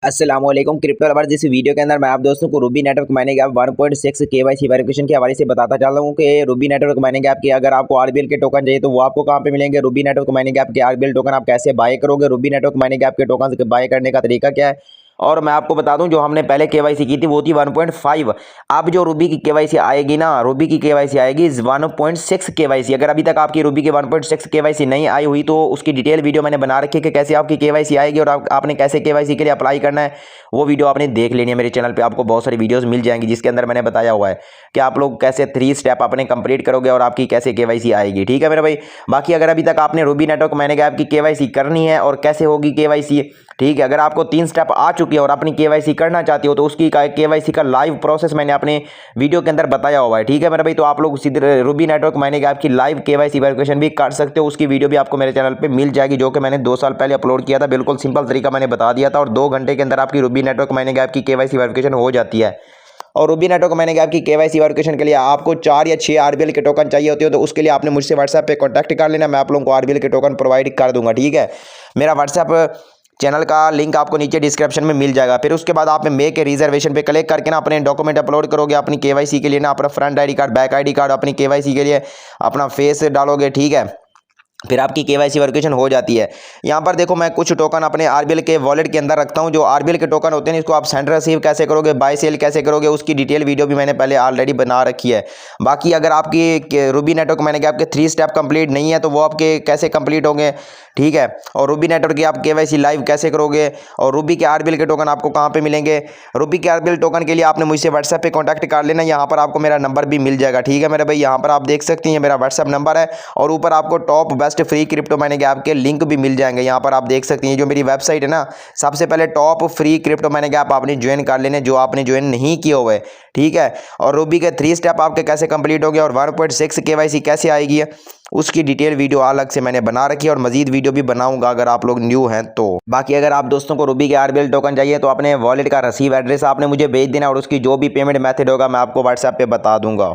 अस्सलामुअलैकुम crypto lovers. इस video के अंदर मैं आप दोस्तों को Ruby network mining app 1.6 KYC verification के हवाले से बताता चल रहा हूँ कि रूबी नेटवर्क माइनिंग ऐप की अगर आपको आरबीएल के टोकन चाहिए तो वो आपको कहाँ पे मिलेंगे। रूबी नेटवर्क माइनिंग ऐप के आरबीएल टोकन आप कैसे बाय करोगे, रूबी नेटवर्क माइनिंग ऐप के टोकन बाय करने का तरीका क्या है। और मैं आपको बता दूं जो हमने पहले केवाईसी की थी वो थी 1.5। अब जो रूबी की केवाईसी आएगी ना, रूबी की केवाईसी आएगी 1.6 केवाईसी। अगर अभी तक आपकी रूबी की 1.6 केवाईसी नहीं आई हुई तो उसकी डिटेल वीडियो मैंने बना रखी है कि कैसे आपकी केवाईसी आएगी और आपने कैसे केवाईसी के लिए अप्लाई करना है। वो वीडियो आपने देख लेनी है। मेरे चैनल पे आपको बहुत सारी वीडियोस मिल जाएंगी जिसके अंदर मैंने बताया हुआ है कि आप लोग कैसे 3 स्टेप अपने कंप्लीट करोगे और आपकी कैसे केवाईसी आएगी। ठीक है मेरे भाई। बाकी अगर अभी तक आपने रूबी नेटवर्क माइनिंग ऐप की केवाईसी करनी है और कैसे होगी केवाईसी, ठीक है, अगर आपको 3 स्टेप आ चुकी है और अपनी केवाईसी करना चाहती हो तो उसकी केवाईसी का लाइव प्रोसेस मैंने अपने वीडियो के अंदर बताया हुआ है। ठीक है मेरे भाई। तो आप लोग सीधे रूबी नेटवर्क माइनिंग ऐप की लाइव केवाईसी वेरिफिकेशन भी कर सकते हो। उसकी वीडियो भी आपको मेरे चैनल पे मिल जाएगी जो कि मैंने 2 साल पहले अपलोड किया था। बिल्कुल सिंपल तरीका मैंने बता दिया था और 2 घंटे के अंदर आपकी रूबी नेटवर्क माइनिंग ऐप की केवाईसी वेरिफिकेशन हो जाती है। और रूबी नेटवर्क माइनिंग ऐप की केवाईसी वेरिफिकेशन के लिए आपको 4 या 6 आरबीएल के टोकन चाहिए होते हो तो उसके लिए आपने मुझसे व्हाट्सएप पे कांटेक्ट कर लेना। मैं आप लोगों को आरबीएल के टोकन प्रोवाइड कर दूंगा। ठीक है। मेरा व्हाट्सएप चैनल का लिंक आपको नीचे डिस्क्रिप्शन में मिल जाएगा। फिर उसके बाद आप मेक ए रिजर्वेशन पे क्लिक करके ना अपने डॉक्यूमेंट अपलोड करोगे अपनी केवाईसी के लिए ना, अपना front ID card, back ID card, अपनी केवाईसी के लिए अपना फेस डालोगे। ठीक है। फिर आपकी केवाईसी वेरिफिकेशन हो जाती है। यहाँ पर देखो मैं कुछ टोकन अपने आरबीएल के वॉलेट के अंदर रखता हूँ। जो आरबीएल के टोकन होते हैं इसको आप सेंड रिसीव कैसे करोगे, बाय सेल कैसे करोगे, उसकी डिटेल वीडियो भी मैंने पहले ऑलरेडी बना रखी है। बाकी अगर आपकी रूबी नेटवर्क मैंने आपके 3 स्टेप कंप्लीट नहीं है तो वो आपके कैसे कंप्लीट होंगे। ठीक है। और रूबी नेटवर्क की आप केवाईसी लाइव कैसे करोगे और रूबी के आरबीएल के टोकन आपको कहाँ पे मिलेंगे। रूबी के आरबीएल टोकन के लिए आपने मुझसे व्हाट्सएप पे कांटेक्ट कर लेना। यहाँ पर आपको मेरा नंबर भी मिल जाएगा। ठीक है मेरे भाई। यहाँ पर आप देख सकते हैं मेरा व्हाट्सएप नंबर है और ऊपर आपको top best free crypto mining app के लिंक भी मिल जाएंगे। यहाँ पर आप देख सकते हैं जो मेरी वेबसाइट है ना, सबसे पहले top free crypto mining app आपने ज्वाइन कर लेने जो आपने ज्वाइन नहीं किया हुआ है। ठीक है। और रूबी के 3 स्टेप आपके कैसे कंप्लीट होंगे और 1.6 केवाईसी कैसे आएगी उसकी डिटेल वीडियो अलग से मैंने बना रखी है और मजीद वीडियो भी बनाऊंगा अगर आप लोग न्यू हैं तो। बाकी अगर आप दोस्तों को रूबी के आरबीएल टोकन चाहिए तो अपने वॉलेट का रिसीव एड्रेस आपने मुझे भेज देना और उसकी जो भी पेमेंट मेथड होगा मैं आपको व्हाट्सएप पे बता दूंगा।